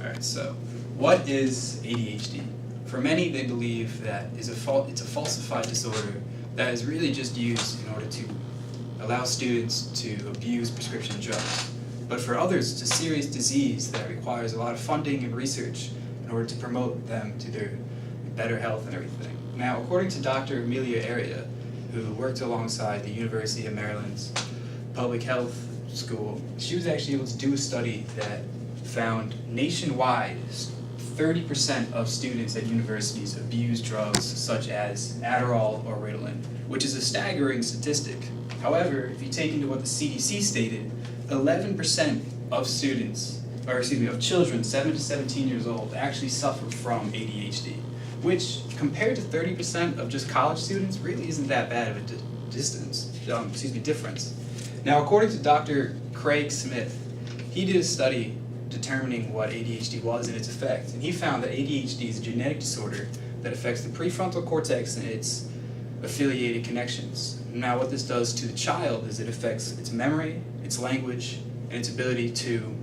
Alright, so what is ADHD? For many, they believe that it's a falsified disorder that is really just used in order to allow students to abuse prescription drugs. But for others, it's a serious disease that requires a lot of funding and research in order to promote them to their better health and everything. Now, according to Dr. Amelia Area, who worked alongside the University of Maryland's Public Health School, she was actually able to do a study that found nationwide 30% of students at universities abuse drugs such as Adderall or Ritalin, which is a staggering statistic. However, if you take into what the CDC stated, 11% of of children 7 to 17 years old actually suffer from ADHD, which compared to 30% of just college students really isn't that bad of a difference. Now, according to Dr. Craig Smith, he did a study determining what ADHD was and its effect, and he found that ADHD is a genetic disorder that affects the prefrontal cortex and its affiliated connections. Now, what this does to the child is it affects its memory, its language, and its ability to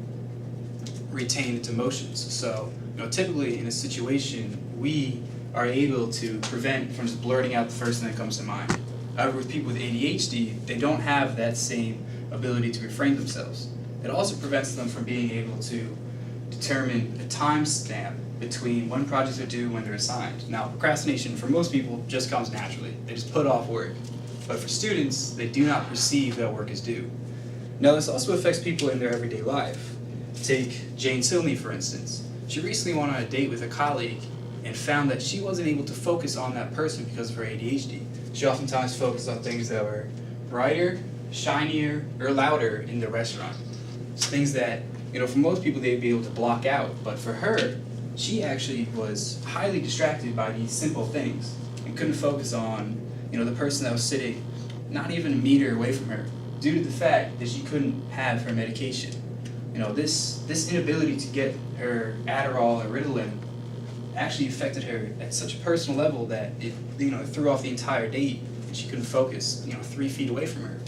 retain its emotions. So, typically in a situation, we are able to prevent from just blurting out the first thing that comes to mind. However, with people with ADHD, they don't have that same ability to refrain themselves. It also prevents them from being able to determine a time stamp between when projects are due and when they're assigned. Now, procrastination for most people just comes naturally. They just put off work. But for students, they do not perceive that work is due. Now, this also affects people in their everyday life. Take Jane Silney, for instance. She recently went on a date with a colleague and found that she wasn't able to focus on that person because of her ADHD. She oftentimes focused on things that were brighter, shinier, or louder in the restaurant. It's things that, for most people they'd be able to block out, but for her, she actually was highly distracted by these simple things and couldn't focus on, the person that was sitting not even a meter away from her due to the fact that she couldn't have her medication. This inability to get her Adderall or Ritalin actually affected her at such a personal level that it threw off the entire date and she couldn't focus 3 feet away from her.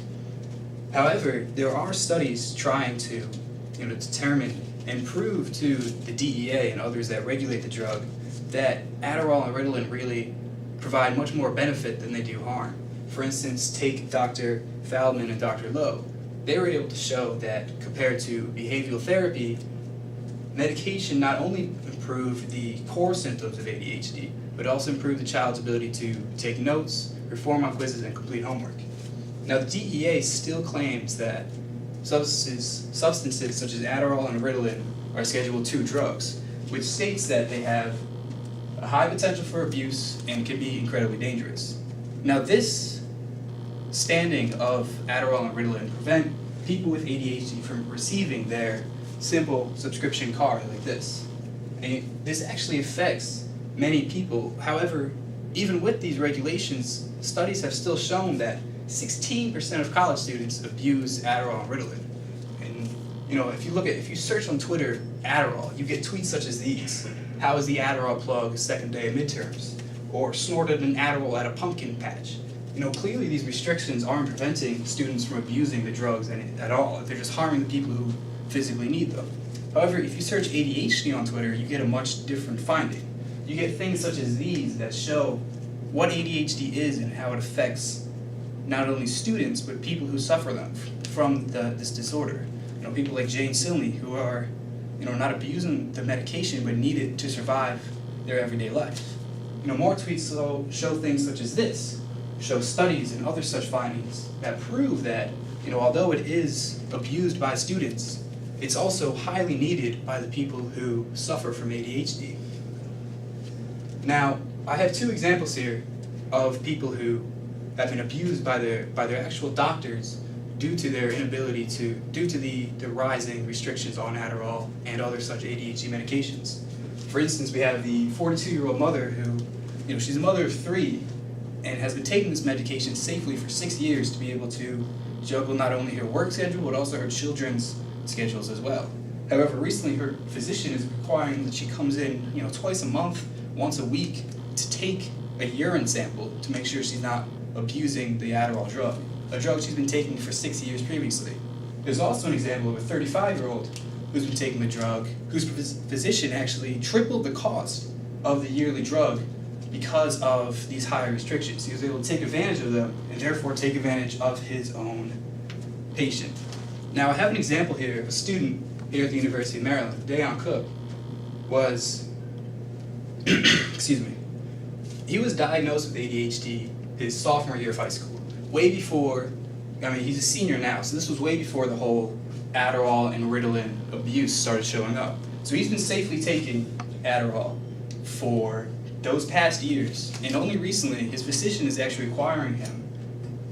However, there are studies trying to determine and prove to the DEA and others that regulate the drug that Adderall and Ritalin really provide much more benefit than they do harm. For instance, take Dr. Feldman and Dr. Lowe. They were able to show that compared to behavioral therapy, medication not only improved the core symptoms of ADHD, but also improved the child's ability to take notes, perform on quizzes, and complete homework. Now, the DEA still claims that substances such as Adderall and Ritalin are Schedule II drugs, which states that they have a high potential for abuse and can be incredibly dangerous. Now, this standing of Adderall and Ritalin prevent people with ADHD from receiving their simple subscription card like this. And this actually affects many people. However, even with these regulations, studies have still shown that 16% of college students abuse Adderall and Ritalin. And if you search on Twitter Adderall, you get tweets such as these: "How is the Adderall plug second day of midterms?" Or "Snorted an Adderall at a pumpkin patch." Clearly these restrictions aren't preventing students from abusing the drugs at all. They're just harming the people who physically need them. However, if you search ADHD on Twitter, you get a much different finding. You get things such as these that show what ADHD is and how it affects not only students, but people who suffer from this disorder. People like Jane Silney, who are, not abusing the medication, but need it to survive their everyday life. More tweets show things such as this, show studies and other such findings that prove that, although it is abused by students, it's also highly needed by the people who suffer from ADHD. Now, I have 2 examples here of people who have been abused by their actual doctors due to their inability due to the rising restrictions on Adderall and other such ADHD medications. For instance, we have the 42-year-old mother who, she's a mother of 3 and has been taking this medication safely for 6 years to be able to juggle not only her work schedule, but also her children's schedules as well. However, recently her physician is requiring that she comes in, twice a month, once a week, to take a urine sample to make sure she's not abusing the Adderall drug, a drug she's been taking for 6 years previously. There's also an example of a 35-year-old who's been taking the drug, whose physician actually tripled the cost of the yearly drug because of these higher restrictions. He was able to take advantage of them and therefore take advantage of his own patient. Now I have an example here of a student here at the University of Maryland, Dayon Cook, was, excuse me, he was diagnosed with ADHD his sophomore year of high school, way before, he's a senior now, so this was way before the whole Adderall and Ritalin abuse started showing up. So he's been safely taking Adderall for those past years, and only recently his physician is actually requiring him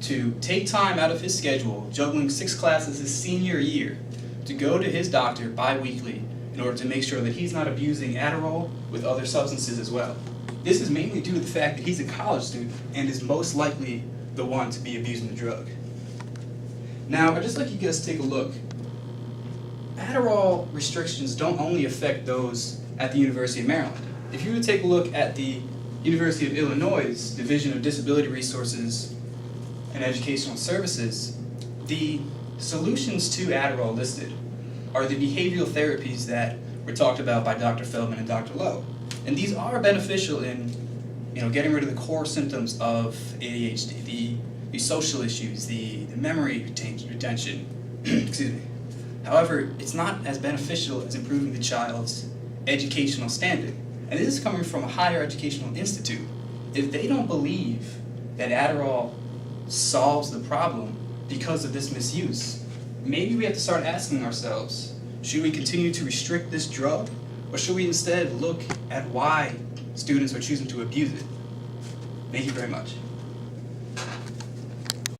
to take time out of his schedule, juggling 6 classes his senior year, to go to his doctor bi-weekly in order to make sure that he's not abusing Adderall with other substances as well. This is mainly due to the fact that he's a college student and is most likely the one to be abusing the drug. Now, I'd just like you guys to take a look. Adderall restrictions don't only affect those at the University of Maryland. If you were to take a look at the University of Illinois' Division of Disability Resources and Educational Services, the solutions to Adderall listed are the behavioral therapies that were talked about by Dr. Feldman and Dr. Lowe. And these are beneficial in getting rid of the core symptoms of ADHD, the social issues, the memory retention, excuse me. However, it's not as beneficial as improving the child's educational standing. And this is coming from a higher educational institute. If they don't believe that Adderall solves the problem because of this misuse, maybe we have to start asking ourselves, should we continue to restrict this drug, or should we instead look at why students are choosing to abuse it? Thank you very much.